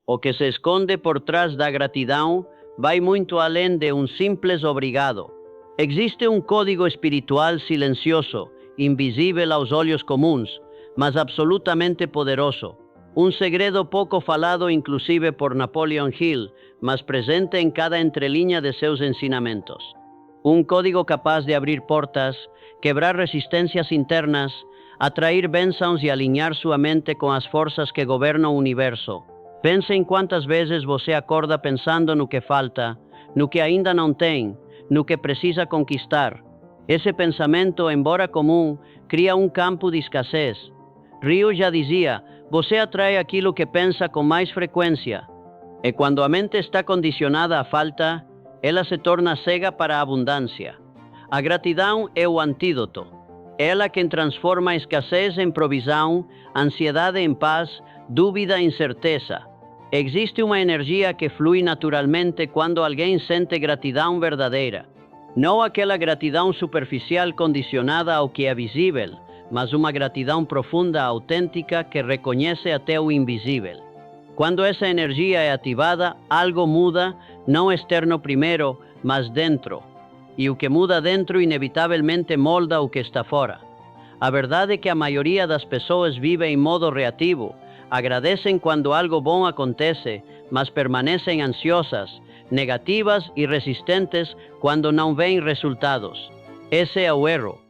O que se esconde por trás da gratidão vai muito além de um simples obrigado. Existe um código espiritual silencioso, invisível aos olhos comuns, mas absolutamente poderoso. Um segredo pouco falado inclusive por Napoleon Hill, mas presente em cada entrelinha de seus ensinamentos. Um código capaz de abrir portas, quebrar resistências internas, atrair bênçãos e alinhar sua mente com as forças que governam o universo. Pense em quantas vezes você acorda pensando no que falta, no que ainda não tem, no que precisa conquistar. Esse pensamento, embora comum, cria um campo de escassez. Rio já dizia, você atrai aquilo que pensa com mais frequência. E quando a mente está condicionada à falta, ela se torna cega para a abundância. A gratidão é o antídoto. Ela quem transforma a escassez em provisão, ansiedade em paz, dúvida em certeza. Existe uma energia que flui naturalmente quando alguém sente gratidão verdadeira. Não aquela gratidão superficial condicionada ao que é visível, mas uma gratidão profunda, autêntica, que reconhece até o invisível. Quando essa energia é ativada, algo muda, não externo primeiro, mas dentro. E o que muda dentro inevitavelmente molda o que está fora. A verdade é que a maioria das pessoas vive em modo reativo. Agradecem quando algo bom acontece, mas permanecem ansiosas, negativas e resistentes quando não veem resultados. Esse é o erro.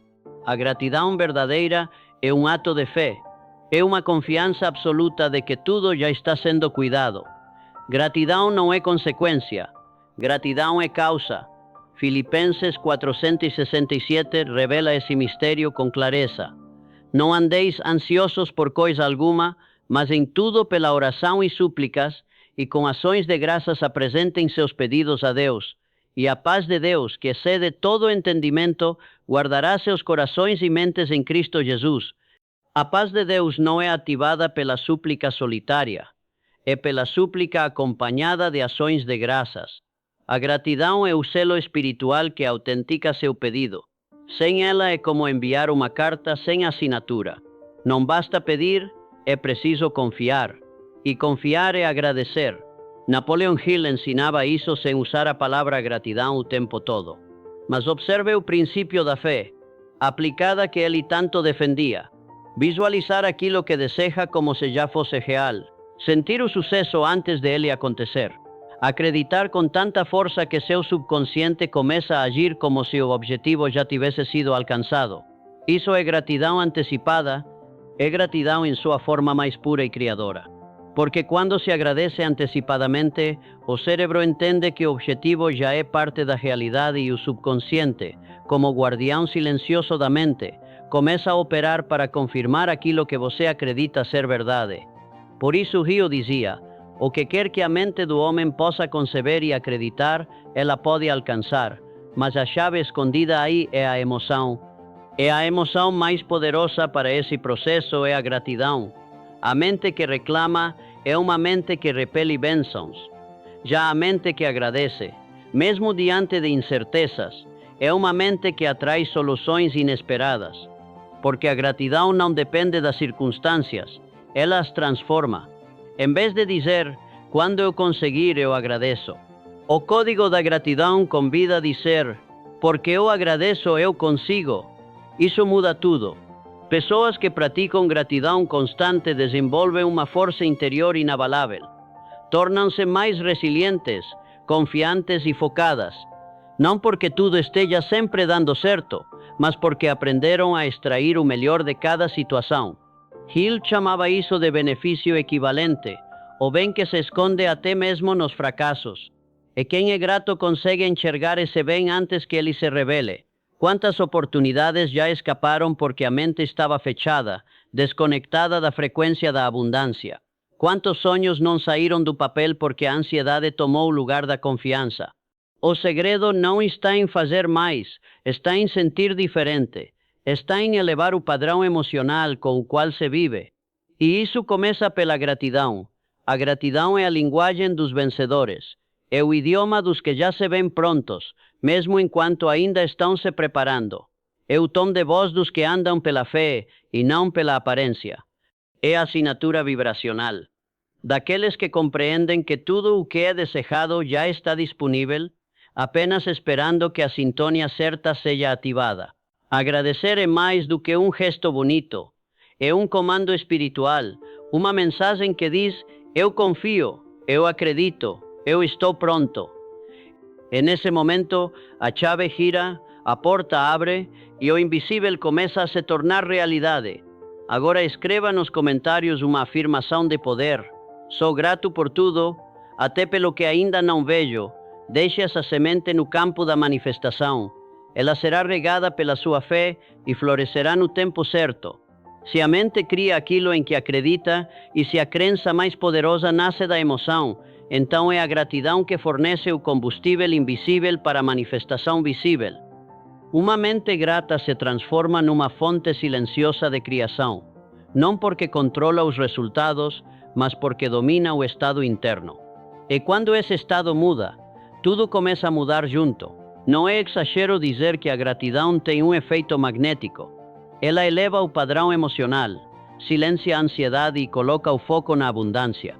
A gratidão verdadeira é um ato de fé. É uma confiança absoluta de que tudo já está sendo cuidado. Gratidão não é consequência. Gratidão é causa. Filipenses 4:67 revela esse mistério com clareza. Não andeis ansiosos por coisa alguma, mas em tudo pela oração e súplicas, e com ações de graças apresentem seus pedidos a Deus. E a paz de Deus, que excede todo entendimento, guardará seus corações e mentes em Cristo Jesus. A paz de Deus não é ativada pela súplica solitária, é pela súplica acompanhada de ações de graças. A gratidão é o selo espiritual que autentica seu pedido. Sem ela é como enviar uma carta sem assinatura. Não basta pedir, é preciso confiar. E confiar é agradecer. Napoleon Hill ensinava isso sem usar a palavra gratidão o tempo todo. Mas observe o princípio da fé, aplicada que ele tanto defendia. Visualizar aquilo que deseja como se já fosse real. Sentir o sucesso antes de ele acontecer. Acreditar com tanta força que seu subconsciente começa a agir como se o objetivo já tivesse sido alcançado. Isso é gratidão antecipada, é gratidão em sua forma mais pura e criadora. Porque quando se agradece antecipadamente, o cérebro entende que o objetivo já é parte da realidade e o subconsciente, como guardião silencioso da mente, começa a operar para confirmar aquilo que você acredita ser verdade. Por isso Rio dizia, o que quer que a mente do homem possa conceber e acreditar, ela pode alcançar, mas a chave escondida aí é a emoção. E a emoção mais poderosa para esse processo é a gratidão. A mente que reclama é uma mente que repele bênçãos. Já a mente que agradece, mesmo diante de incertezas, é uma mente que atrai soluções inesperadas. Porque a gratidão não depende das circunstâncias, ela as transforma. Em vez de dizer, quando eu conseguir, eu agradeço. O código da gratidão convida a dizer, porque eu agradeço, eu consigo. Isso muda tudo. Pessoas que praticam gratidão constante desenvolvem uma força interior inabalável. Tornam-se mais resilientes, confiantes e focadas. Não porque tudo esteja sempre dando certo, mas porque aprenderam a extrair o melhor de cada situação. Hill chamava isso de benefício equivalente, o bem que se esconde até mesmo nos fracassos. E quem é grato consegue enxergar esse bem antes que ele se revele. Quantas oportunidades já escaparam porque a mente estava fechada, desconectada da frequência da abundância? Quantos sonhos não saíram do papel porque a ansiedade tomou o lugar da confiança? O segredo não está em fazer mais, está em sentir diferente. Está em elevar o padrão emocional com o qual se vive. E isso começa pela gratidão. A gratidão é a linguagem dos vencedores. É o idioma dos que já se veem prontos, mesmo enquanto ainda estão se preparando. É o tom de voz dos que andam pela fé e não pela aparência. É a assinatura vibracional. daqueles que compreendem que tudo o que é desejado já está disponível, apenas esperando que a sintonia certa seja ativada. Agradecer é mais do que um gesto bonito, é um comando espiritual, uma mensagem que diz: eu confio, eu acredito, eu estou pronto. E nesse momento, a chave gira, a porta abre e o invisível começa a se tornar realidade. Agora escreva nos comentários uma afirmação de poder. Sou grato por tudo, até pelo que ainda não vejo. Deixe essa semente no campo da manifestação. Ela será regada pela sua fé e florescerá no tempo certo. Se a mente cria aquilo em que acredita e se a crença mais poderosa nasce da emoção, então é a gratidão que fornece o combustível invisível para a manifestação visível. Uma mente grata se transforma numa fonte silenciosa de criação, não porque controla os resultados, mas porque domina o estado interno. E quando esse estado muda, tudo começa a mudar junto. Não é exagero dizer que a gratidão tem um efeito magnético. Ela eleva o padrão emocional, silencia a ansiedade e coloca o foco na abundância.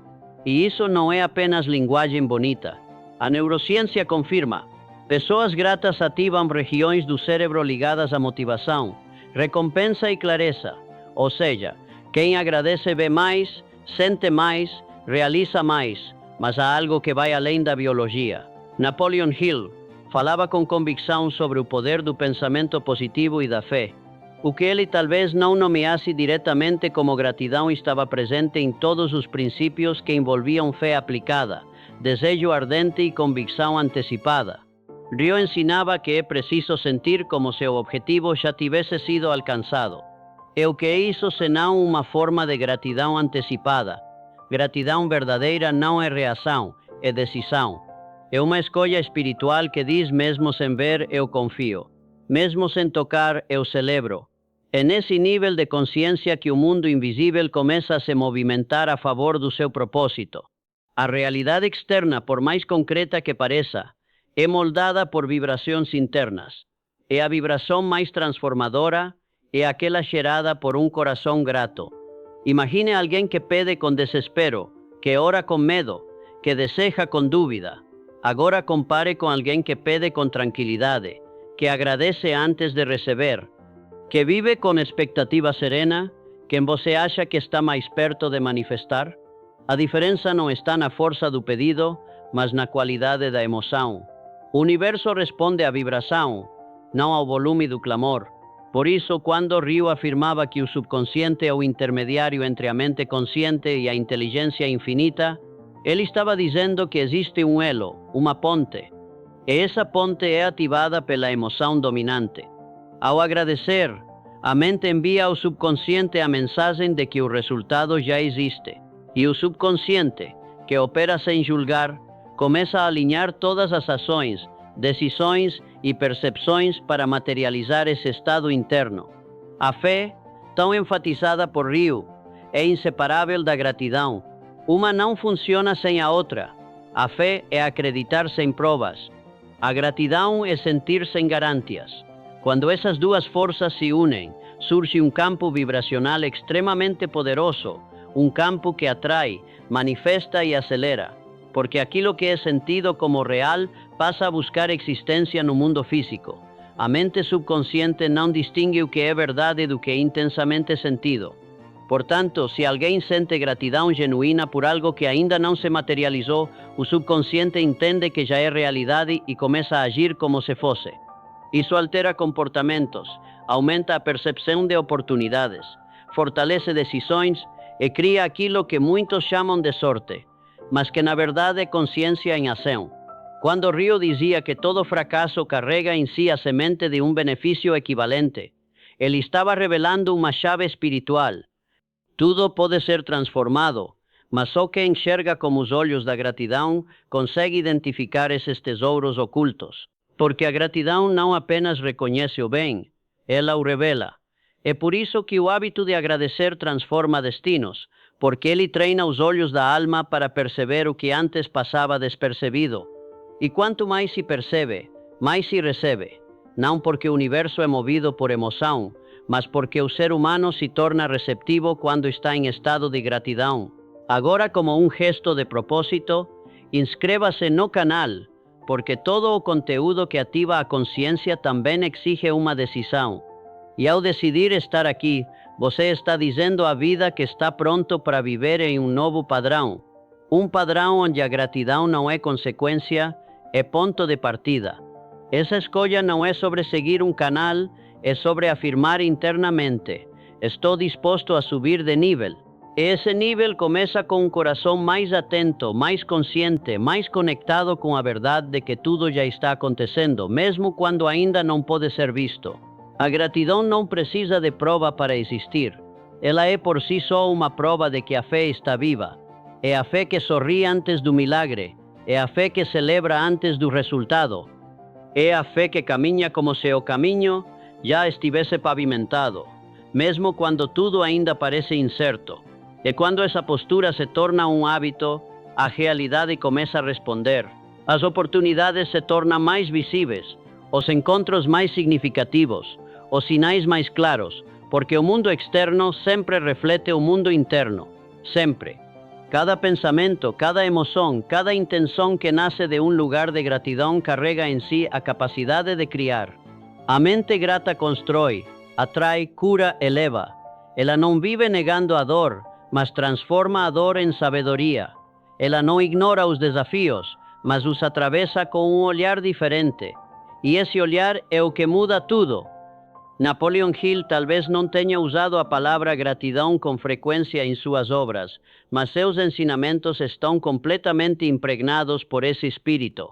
E isso não é apenas linguagem bonita. A neurociência confirma. Pessoas gratas ativam regiões do cérebro ligadas à motivação, recompensa e clareza. Ou seja, quem agradece vê mais, sente mais, realiza mais, mas há algo que vai além da biologia. Napoleon Hill falava com convicção sobre o poder do pensamento positivo e da fé. O que ele talvez não nomeasse diretamente como gratidão estava presente em todos os princípios que envolviam fé aplicada, desejo ardente e convicção antecipada. Rio ensinava que é preciso sentir como se o objetivo já tivesse sido alcançado. E o que é isso senão uma forma de gratidão antecipada? Gratidão verdadeira não é reação, é decisão. É uma escolha espiritual que diz: mesmo sem ver, eu confio. Mesmo sem tocar, eu celebro. É nesse nível de consciência que o mundo invisível começa a se movimentar a favor do seu propósito. A realidade externa, por mais concreta que pareça, é moldada por vibrações internas. E a vibração mais transformadora é aquela gerada por um coração grato. Imagine alguém que pede com desespero, que ora com medo, que deseja com dúvida. Agora compare com alguém que pede com tranquilidade, que agradece antes de receber, que vive com expectativa serena, quem você acha que está mais perto de manifestar? A diferença não está na força do pedido, mas na qualidade da emoção. O universo responde à vibração, não ao volume do clamor. Por isso, quando Rio afirmava que o subconsciente é o intermediário entre a mente consciente e a inteligência infinita, ele estava dizendo que existe um elo, uma ponte. E essa ponte é ativada pela emoção dominante. Ao agradecer, a mente envia ao subconsciente a mensagem de que o resultado já existe. E o subconsciente, que opera sem julgar, começa a alinhar todas as ações, decisões e percepções para materializar esse estado interno. A fé, tão enfatizada por Rio, é inseparável da gratidão. Uma não funciona sem a outra. A fé é acreditar sem provas. A gratidão é sentir sem garantias. Quando essas duas forças se unem, surge um campo vibracional extremamente poderoso, um campo que atrai, manifesta e acelera, porque aquilo que é sentido como real passa a buscar existência no mundo físico. A mente subconsciente não distingue o que é verdade do que é intensamente sentido. Portanto, se alguém sente gratidão genuína por algo que ainda não se materializou, o subconsciente entende que já é realidade e começa a agir como se fosse. Isso altera comportamentos, aumenta a percepção de oportunidades, fortalece decisões e cria aquilo que muitos chamam de sorte, mas que na verdade é consciência em ação. Quando Rio dizia que todo fracasso carrega em si a semente de um benefício equivalente, ele estava revelando uma chave espiritual. Tudo pode ser transformado, mas só quem enxerga com os olhos da gratidão consegue identificar esses tesouros ocultos. Porque a gratidão não apenas reconhece o bem, ela o revela. É por isso que o hábito de agradecer transforma destinos, porque ele treina os olhos da alma para perceber o que antes passava despercebido. E quanto mais se percebe, mais se recebe. Não porque o universo é movido por emoção, mas porque o ser humano se torna receptivo quando está em estado de gratidão. Agora, como um gesto de propósito, inscreva-se no canal, porque todo o conteúdo que ativa a consciência também exige uma decisão. E ao decidir estar aqui, você está dizendo à vida que está pronto para viver em um novo padrão. Um padrão onde a gratidão não é consequência, é ponto de partida. Essa escolha não é sobre seguir um canal, é sobre afirmar internamente: estou disposto a subir de nível. Esse nível começa com um coração mais atento, mais consciente, mais conectado com a verdade de que tudo já está acontecendo, mesmo quando ainda não pode ser visto. A gratidão não precisa de prova para existir. Ela é por si só uma prova de que a fé está viva. É a fé que sorri antes do milagre. É a fé que celebra antes do resultado. É a fé que caminha como se o caminho já estivesse pavimentado, mesmo quando tudo ainda parece incerto. E quando essa postura se torna um hábito, a realidade começa a responder. As oportunidades se tornam mais visíveis, os encontros mais significativos, os sinais mais claros, porque o mundo externo sempre reflete o mundo interno. Sempre. Cada pensamento, cada emoção, cada intenção que nasce de um lugar de gratidão carrega em si a capacidade de criar. A mente grata constrói, atrai, cura, eleva. Ela não vive negando a dor, mas transforma a dor em sabedoria. Ela não ignora os desafios, mas os atravessa com um olhar diferente. E esse olhar é o que muda tudo. Napoleon Hill talvez não tenha usado a palavra gratidão com frequência em suas obras, mas seus ensinamentos estão completamente impregnados por esse espírito.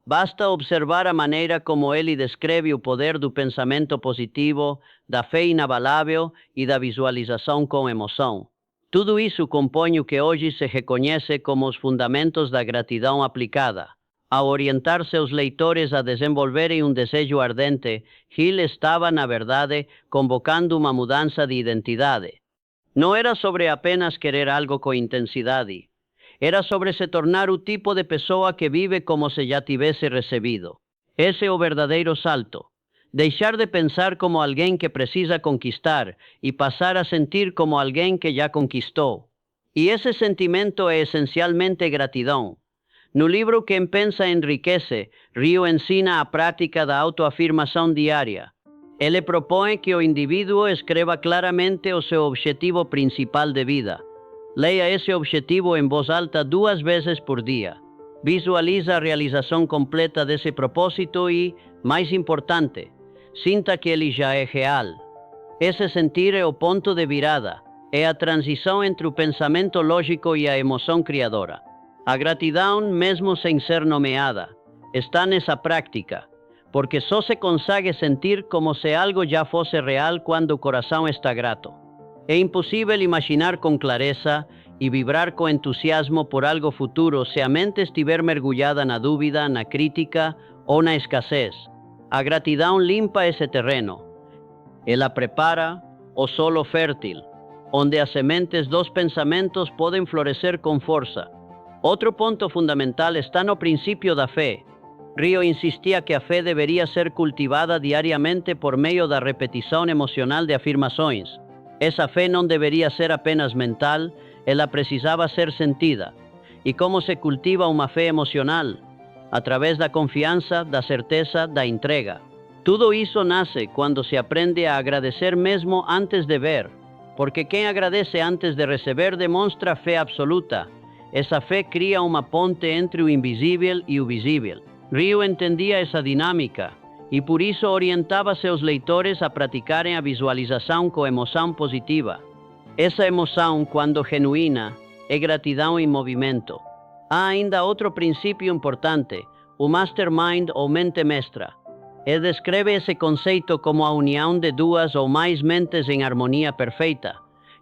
Basta observar a maneira como ele descreve o poder do pensamento positivo, da fé inabalável e da visualização com emoção. Tudo isso compõe o que hoje se reconhece como os fundamentos da gratidão aplicada. Ao orientar seus leitores a desenvolverem um desejo ardente, Hill estava, na verdade, convocando uma mudança de identidade. Não era sobre apenas querer algo com intensidade. Era sobre se tornar o tipo de pessoa que vive como se já tivesse recebido. Esse é o verdadeiro salto. Deixar de pensar como alguém que precisa conquistar e passar a sentir como alguém que já conquistou. E esse sentimento é essencialmente gratidão. No livro Quem Pensa Enriquece, Rio ensina a prática da autoafirmação diária. Ele propõe que o indivíduo escreva claramente o seu objetivo principal de vida. Leia esse objetivo em voz alta 2 vezes por dia. Visualiza a realização completa desse propósito e, mais importante, sinta que ele já é real. Esse sentir é o ponto de virada. É a transição entre o pensamento lógico e a emoção criadora. A gratidão, mesmo sem ser nomeada, está nessa prática, porque só se consegue sentir como se algo já fosse real quando o coração está grato. É impossível imaginar com clareza e vibrar com entusiasmo por algo futuro se a mente estiver mergulhada na dúvida, na crítica ou na escassez. A gratidão limpa esse terreno. Ela prepara o solo fértil, onde as sementes dos pensamentos podem florescer com força. Outro ponto fundamental está no princípio da fé. Rio insistia que a fé deveria ser cultivada diariamente por meio da repetição emocional de afirmações. Essa fé não deveria ser apenas mental, ela precisava ser sentida. E como se cultiva uma fé emocional? Através da confiança, da certeza, da entrega. Tudo isso nasce quando se aprende a agradecer mesmo antes de ver, porque quem agradece antes de receber demonstra fé absoluta. Essa fé cria uma ponte entre o invisível e o visível. Rio entendia essa dinâmica e por isso orientava seus leitores a praticarem a visualização com emoção positiva. Essa emoção, quando genuína, é gratidão em movimento. Há ainda outro princípio importante, o mastermind ou mente mestra. Ele descreve esse conceito como a união de 2 ou mais mentes em harmonia perfeita,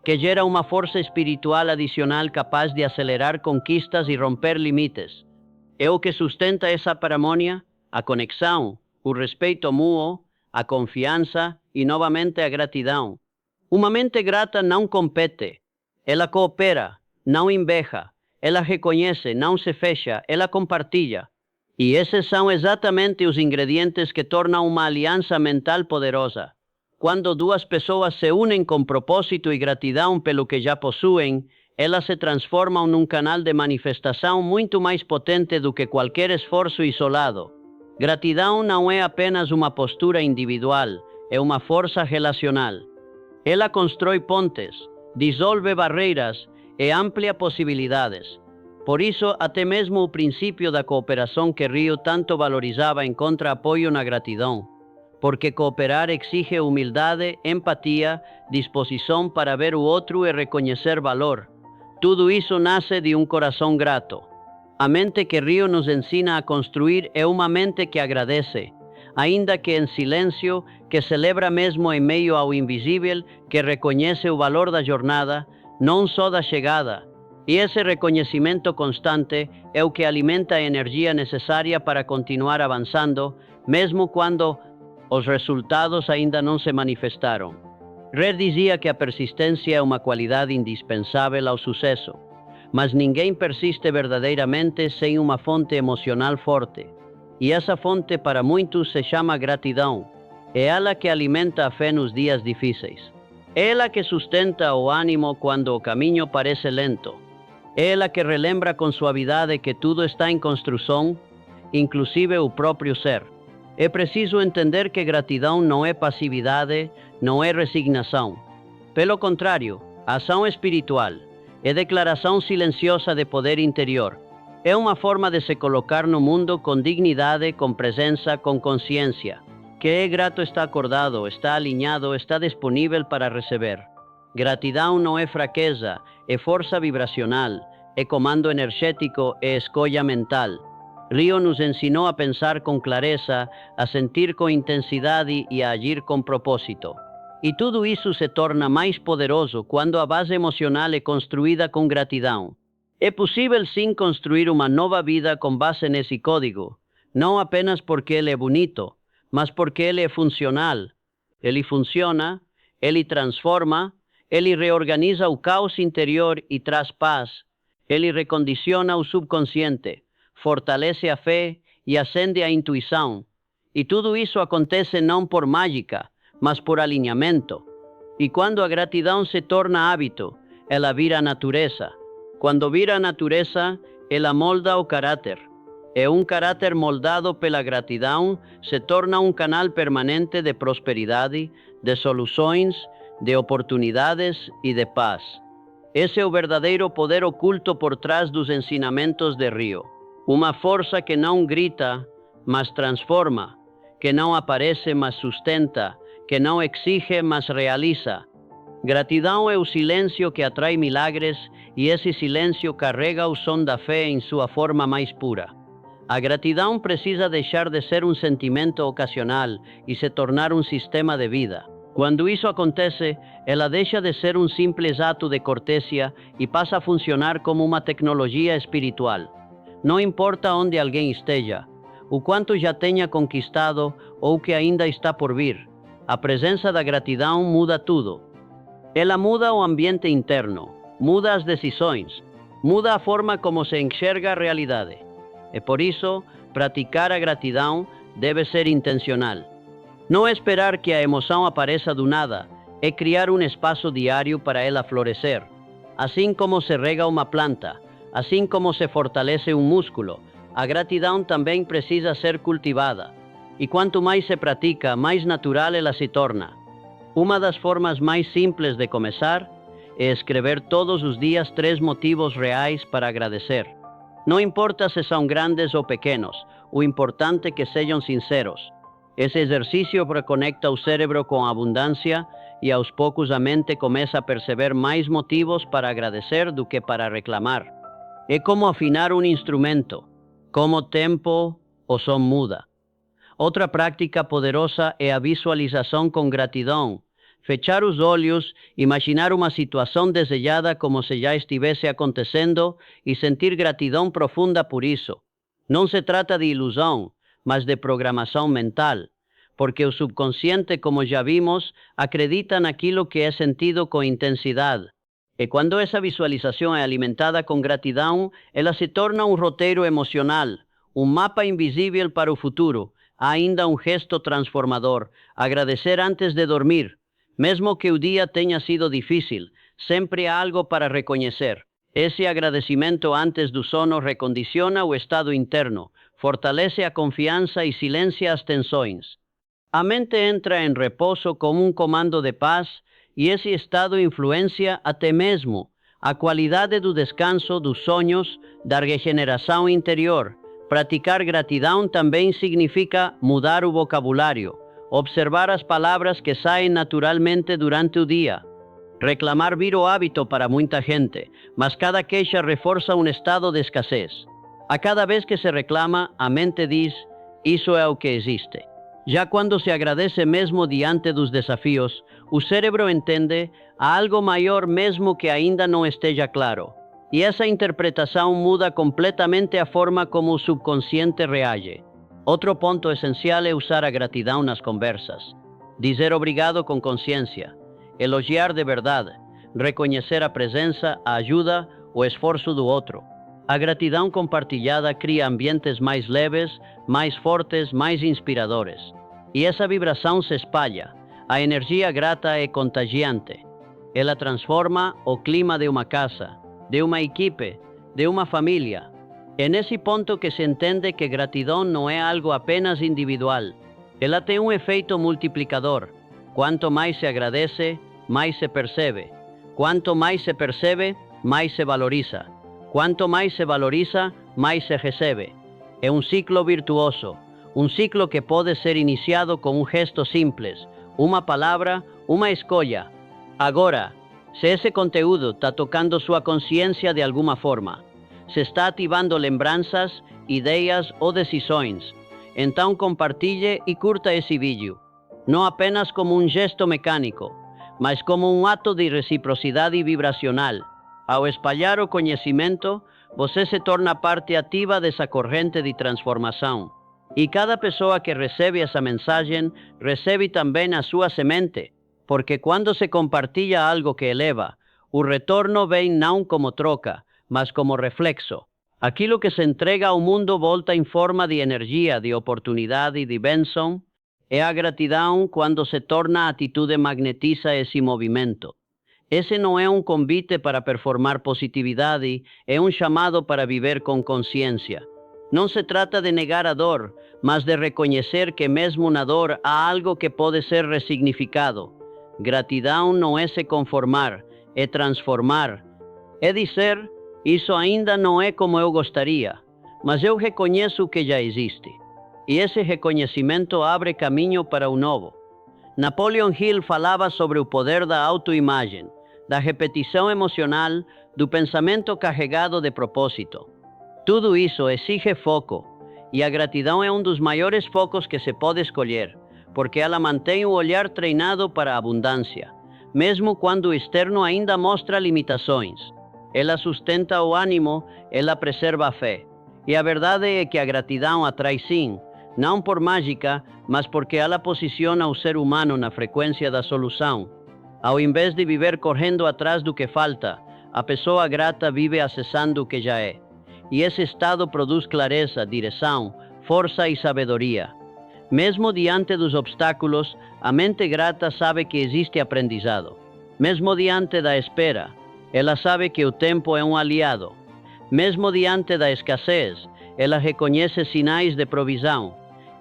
que gera uma força espiritual adicional capaz de acelerar conquistas e romper limites. É o que sustenta essa parcimônia, a conexão, o respeito mútuo, a confiança e, novamente, a gratidão. Uma mente grata não compete, ela coopera, não inveja, ela reconhece, não se fecha, ela compartilha. E esses são exatamente os ingredientes que tornam uma aliança mental poderosa. Quando 2 pessoas se unem com propósito e gratidão pelo que já possuem, ela se transforma num canal de manifestação muito mais potente do que qualquer esforço isolado. Gratidão não é apenas uma postura individual, é uma força relacional. Ela constrói pontes, dissolve barreiras e amplia possibilidades. Por isso, até mesmo o princípio da cooperação que Rio tanto valorizava encontra apoio na gratidão. Porque cooperar exige humildade, empatia, disposição para ver o outro e reconhecer valor. Tudo isso nasce de um coração grato. A mente que Rio nos ensina a construir é uma mente que agradece, ainda que em silêncio, que celebra mesmo em meio ao invisível, que reconhece o valor da jornada, não só da chegada. E esse reconhecimento constante é o que alimenta a energia necessária para continuar avançando, mesmo quando os resultados ainda não se manifestaram. Red dizia que a persistência é uma qualidade indispensável ao sucesso, mas ninguém persiste verdadeiramente sem uma fonte emocional forte. E essa fonte para muitos se chama gratidão. É ela que alimenta a fé nos dias difíceis. É ela que sustenta o ânimo quando o caminho parece lento. É ela que relembra com suavidade que tudo está em construção, inclusive o próprio ser. É preciso entender que gratidão não é passividade, não é resignação. Pelo contrário, ação espiritual é declaração silenciosa de poder interior. É uma forma de se colocar no mundo com dignidade, com presença, com consciência. Que é grato está acordado, está alinhado, está disponível para receber. Gratidão não é fraqueza, é força vibracional, é comando energético, é escolha mental. Rio nos ensinou a pensar com clareza, a sentir com intensidade e a agir com propósito. E tudo isso se torna mais poderoso quando a base emocional é construída com gratidão. É possível sim construir uma nova vida com base nesse código, não apenas porque ele é bonito, mas porque ele é funcional. Ele funciona, ele transforma, ele reorganiza o caos interior e traz paz. Ele recondiciona o subconsciente, fortalece a fé e acende a intuição. E tudo isso acontece não por mágica, mas por alinhamento. E quando a gratidão se torna hábito, ela vira natureza. Quando vira natureza, ela molda o caráter. E um caráter moldado pela gratidão se torna um canal permanente de prosperidade, de soluções, de oportunidades e de paz. Esse é o verdadeiro poder oculto por trás dos ensinamentos de Rio. Uma força que não grita, mas transforma, que não aparece, mas sustenta, que não exige, mas realiza. Gratidão é o silêncio que atrai milagres e esse silêncio carrega o som da fé em sua forma mais pura. A gratidão precisa deixar de ser um sentimento ocasional e se tornar um sistema de vida. Quando isso acontece, ela deixa de ser um simples ato de cortesia e passa a funcionar como uma tecnologia espiritual. Não importa onde alguém esteja, o quanto já tenha conquistado ou o que ainda está por vir, a presença da gratidão muda tudo. Ela muda o ambiente interno, muda as decisões, muda a forma como se enxerga a realidade. E por isso, praticar a gratidão deve ser intencional. Não é esperar que a emoção apareça do nada, é criar um espaço diário para ela florescer. Assim como se rega uma planta, assim como se fortalece um músculo, a gratidão também precisa ser cultivada. E quanto mais se pratica, mais natural ela se torna. Uma das formas mais simples de começar é escrever todos os dias 3 motivos reais para agradecer. Não importa se são grandes ou pequenos, o importante é que sejam sinceros. Esse exercício reconecta o cérebro com a abundância e aos poucos a mente começa a perceber mais motivos para agradecer do que para reclamar. É como afinar um instrumento, como o tempo, o som muda. Outra prática poderosa é a visualização com gratidão. Fechar os olhos, imaginar uma situação desejada como se já estivesse acontecendo e sentir gratidão profunda por isso. Não se trata de ilusão, mas de programação mental, porque o subconsciente, como já vimos, acredita naquilo que é sentido com intensidade. E quando essa visualização é alimentada com gratidão, ela se torna um roteiro emocional, um mapa invisível para o futuro. Há ainda um gesto transformador, agradecer antes de dormir. Mesmo que o dia tenha sido difícil, sempre há algo para reconhecer. Esse agradecimento antes do sono recondiciona o estado interno, fortalece a confiança e silencia as tensões. A mente entra em repouso como um comando de paz e esse estado influencia até mesmo a qualidade do descanso, dos sonhos, da regeneração interior. Praticar gratidão também significa mudar o vocabulário, observar as palavras que saem naturalmente durante o dia. Reclamar vira hábito para muita gente, mas cada queixa reforça um estado de escassez. A cada vez que se reclama, a mente diz, isso é o que existe. Já quando se agradece mesmo diante dos desafios, o cérebro entende há algo maior mesmo que ainda não esteja claro. E essa interpretação muda completamente a forma como o subconsciente reage. Outro ponto essencial é usar a gratidão nas conversas. Dizer obrigado com consciência. Elogiar de verdade. Reconhecer a presença, a ajuda, o esforço do outro. A gratidão compartilhada cria ambientes mais leves, mais fortes, mais inspiradores. E essa vibração se espalha. A energia grata é contagiante. Ela transforma o clima de uma casa, de uma equipe, de uma família. É nesse ponto que se entende que gratidão não é algo apenas individual. Ela tem um efeito multiplicador. Quanto mais se agradece, mais se percebe. Quanto mais se percebe, mais se valoriza. Quanto mais se valoriza, mais se recebe. É um ciclo virtuoso, um ciclo que pode ser iniciado com um gesto simples, uma palavra, uma escolha. Agora, se esse conteúdo está tocando sua consciência de alguma forma, se está ativando lembranças, ideias ou decisões, então compartilhe e curta esse vídeo. Não apenas como um gesto mecânico, mas como um ato de reciprocidade vibracional. Ao espalhar o conhecimento, você se torna parte ativa dessa corrente de transformação. E cada pessoa que recebe essa mensagem, recebe também a sua semente, porque quando se compartilha algo que eleva, o retorno vem não como troca, mas como reflexo. Aquilo que se entrega ao mundo volta em forma de energia, de oportunidade e de bênção. É a gratidão quando se torna a atitude magnetiza esse movimento. Esse não é um convite para performar positividade, é um chamado para viver com consciência. Não se trata de negar a dor, mas de reconhecer que mesmo na dor há algo que pode ser ressignificado. Gratidão não é se conformar, é transformar. É dizer, isso ainda não é como eu gostaria, mas eu reconheço o que já existe. E esse reconhecimento abre caminho para o novo. Napoleon Hill falava sobre o poder da autoimagem, da repetição emocional, do pensamento carregado de propósito. Tudo isso exige foco, e a gratidão é um dos maiores focos que se pode escolher, porque ela mantém o olhar treinado para a abundância, mesmo quando o externo ainda mostra limitações. Ela sustenta o ânimo, ela preserva a fé. E a verdade é que a gratidão atrai sim, não por mágica, mas porque ela posiciona o ser humano na frequência da solução. Ao invés de viver correndo atrás do que falta, a pessoa grata vive acessando o que já é. E esse estado produz clareza, direção, força e sabedoria. Mesmo diante dos obstáculos, a mente grata sabe que existe aprendizado. Mesmo diante da espera, ela sabe que o tempo é um aliado. Mesmo diante da escassez, ela reconhece sinais de provisão.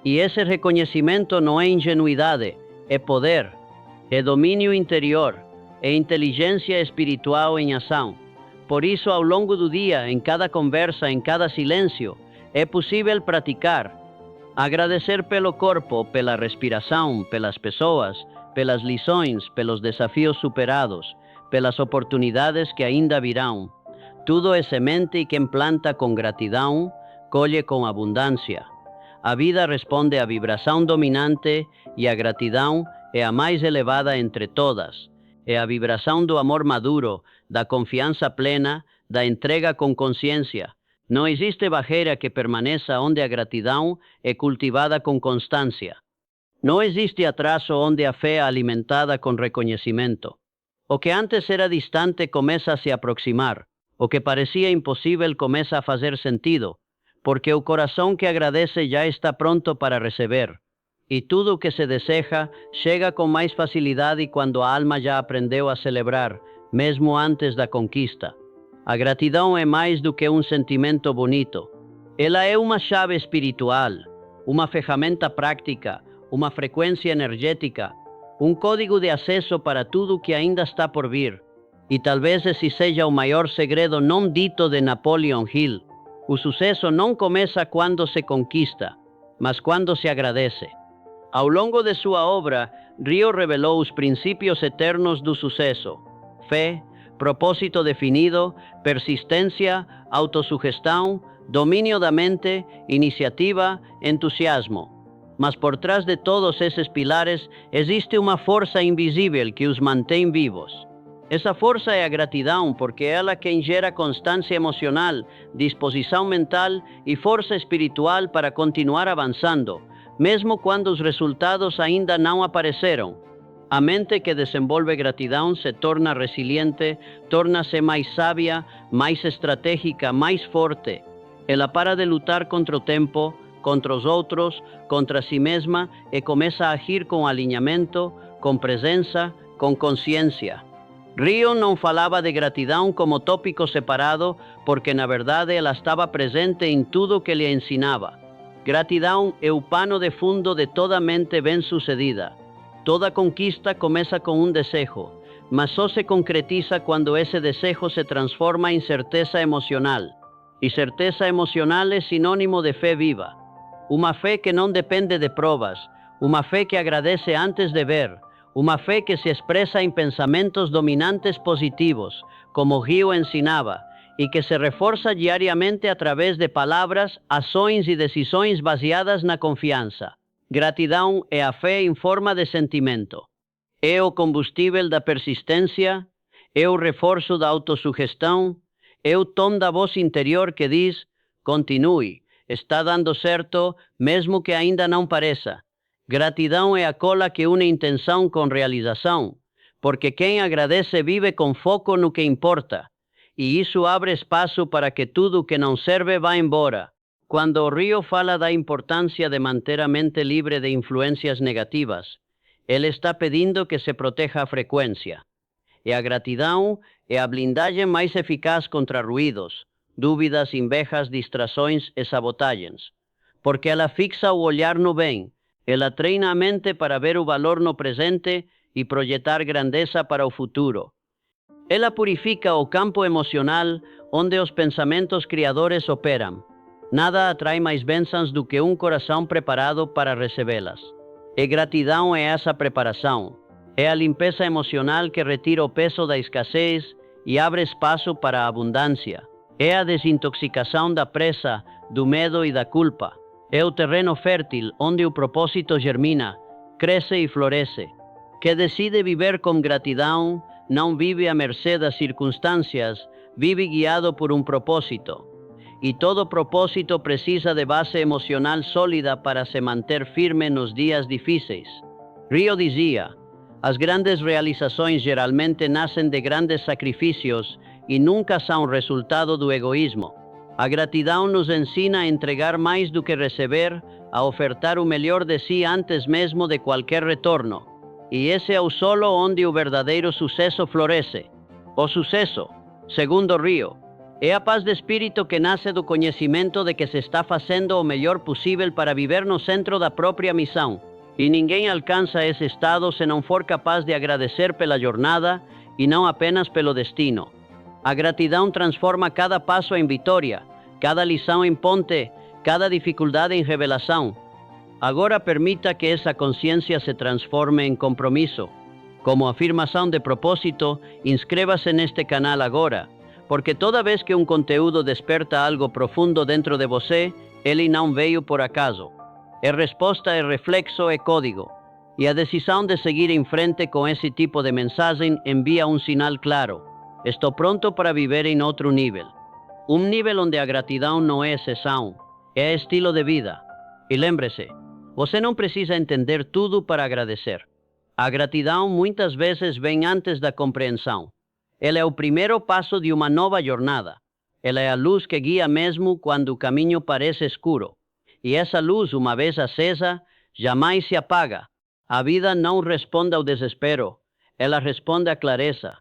E esse reconhecimento não é ingenuidade, é poder, é domínio interior, é inteligência espiritual em ação. Por isso, ao longo do dia, em cada conversa, em cada silêncio, é possível praticar. Agradecer pelo corpo, pela respiração, pelas pessoas, pelas lições, pelos desafios superados, pelas oportunidades que ainda virão. Tudo é semente e quem planta com gratidão, colhe com abundância. A vida responde à vibração dominante e a gratidão é a mais elevada entre todas. É a vibração do amor maduro, da confiança plena, da entrega com consciência. Não existe barreira que permaneça onde a gratidão é cultivada com constância. Não existe atraso onde a fé é alimentada com reconhecimento. O que antes era distante começa a se aproximar. O que parecia impossível começa a fazer sentido, porque o coração que agradece já está pronto para receber. E tudo o que se deseja chega com mais facilidade quando a alma já aprendeu a celebrar, mesmo antes da conquista. A gratidão é mais do que um sentimento bonito. Ela é uma chave espiritual, uma ferramenta prática, uma frequência energética, um código de acesso para tudo que ainda está por vir. E talvez esse seja o maior segredo não dito de Napoleon Hill. O sucesso não começa quando se conquista, mas quando se agradece. Ao longo de sua obra, Rio revelou os princípios eternos do sucesso: fé, propósito definido, persistência, autossugestão, domínio da mente, iniciativa, entusiasmo. Mas por trás de todos esses pilares existe uma força invisível que os mantém vivos. Essa força é a gratidão, porque é ela quem gera constância emocional, disposição mental e força espiritual para continuar avançando, mesmo quando os resultados ainda não apareceram. A mente que desenvolve gratidão se torna resiliente, torna-se mais sábia, mais estratégica, mais forte. Ela para de lutar contra o tempo, contra os outros, contra si mesma e começa a agir com alinhamento, com presença, com consciência. Rio não falava de gratidão como tópico separado, porque na verdade ela estava presente em tudo que lhe ensinava. Gratidão é o pano de fundo de toda mente bem-sucedida. Toda conquista começa com um desejo, mas só se concretiza quando esse desejo se transforma em certeza emocional. E certeza emocional é sinônimo de fé viva. Uma fé que não depende de provas, uma fé que agradece antes de ver, uma fé que se expressa em pensamentos dominantes positivos, como Rio ensinava, e que se reforça diariamente através de palavras, ações e decisões baseadas na confiança. Gratidão é a fé em forma de sentimento. É o combustível da persistência, é o reforço da autossugestão, é o tom da voz interior que diz: continue, está dando certo, mesmo que ainda não pareça. Gratidão é a cola que une intenção com realização, porque quem agradece vive com foco no que importa, e isso abre espaço para que tudo que não serve vá embora. Quando o Rio fala da importância de manter a mente livre de influências negativas, ele está pedindo que se proteja a frequência. E a gratidão é a blindagem mais eficaz contra ruídos, dúvidas, invejas, distrações e sabotagens, porque ela fixa o olhar no bem. Ela treina a mente para ver o valor no presente e projetar grandeza para o futuro. Ela purifica o campo emocional onde os pensamentos criadores operam. Nada atrai mais bênçãos do que um coração preparado para recebê-las. E gratidão é essa preparação. É a limpeza emocional que retira o peso da escassez e abre espaço para a abundância. É a desintoxicação da pressa, do medo e da culpa. É o terreno fértil onde o propósito germina, cresce e floresce. Que decide viver com gratidão não vive à mercê das circunstâncias, vive guiado por um propósito. E todo propósito precisa de base emocional sólida para se manter firme nos dias difíceis. Rio dizia: as grandes realizações geralmente nascem de grandes sacrifícios e nunca são resultado do egoísmo. A gratidão nos ensina a entregar mais do que receber, a ofertar o melhor de si antes mesmo de qualquer retorno. E esse é o solo onde o verdadeiro sucesso floresce. O sucesso, segundo Rio, é a paz de espírito que nasce do conhecimento de que se está fazendo o melhor possível para viver no centro da própria missão. E ninguém alcança esse estado se não for capaz de agradecer pela jornada e não apenas pelo destino. A gratidão transforma cada passo em vitória, cada lição em ponte, cada dificuldade em revelação. Agora permita que essa consciência se transforme em compromisso. Como afirmação de propósito, inscreva-se neste canal agora, porque toda vez que um conteúdo desperta algo profundo dentro de você, ele não veio por acaso. É resposta, é reflexo, é código. E a decisão de seguir em frente com esse tipo de mensagem envia um sinal claro: estou pronto para viver em outro nível. Um nível onde a gratidão não é exceção, é estilo de vida. E lembre-se, você não precisa entender tudo para agradecer. A gratidão muitas vezes vem antes da compreensão. Ela é o primeiro passo de uma nova jornada. Ela é a luz que guia mesmo quando o caminho parece escuro. E essa luz, uma vez acesa, jamais se apaga. A vida não responde ao desespero, ela responde à clareza.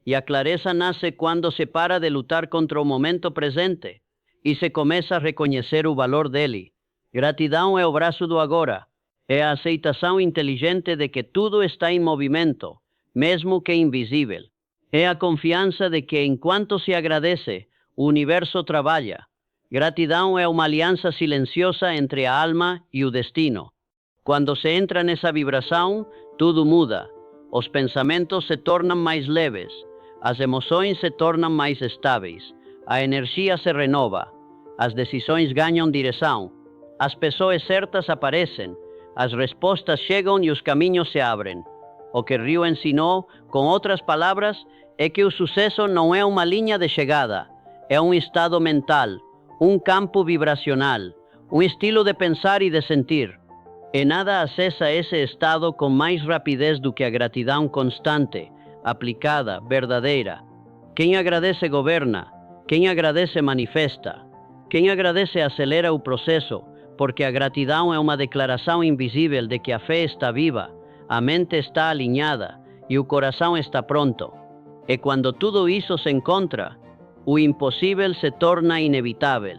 E a clareza nasce quando se para de lutar contra o momento presente e se começa a reconhecer o valor dele. Gratidão é o braço do agora. É a aceitação inteligente de que tudo está em movimento, mesmo que invisível. É a confiança de que, enquanto se agradece, o universo trabalha. Gratidão é uma aliança silenciosa entre a alma e o destino. Quando se entra nessa vibração, tudo muda. Os pensamentos se tornam mais leves, as emoções se tornam mais estáveis, a energia se renova, as decisões ganham direção, as pessoas certas aparecem, as respostas chegam e os caminhos se abrem. O que Ryu ensinou, com outras palavras, é que o sucesso não é uma linha de chegada, é um estado mental, um campo vibracional, um estilo de pensar e de sentir. E nada acessa esse estado com mais rapidez do que a gratidão constante, aplicada, verdadeira. Quem agradece governa, quem agradece manifesta, quem agradece acelera o processo, porque a gratidão é uma declaração invisível de que a fé está viva, a mente está alinhada e o coração está pronto. E quando tudo isso se encontra, o impossível se torna inevitável.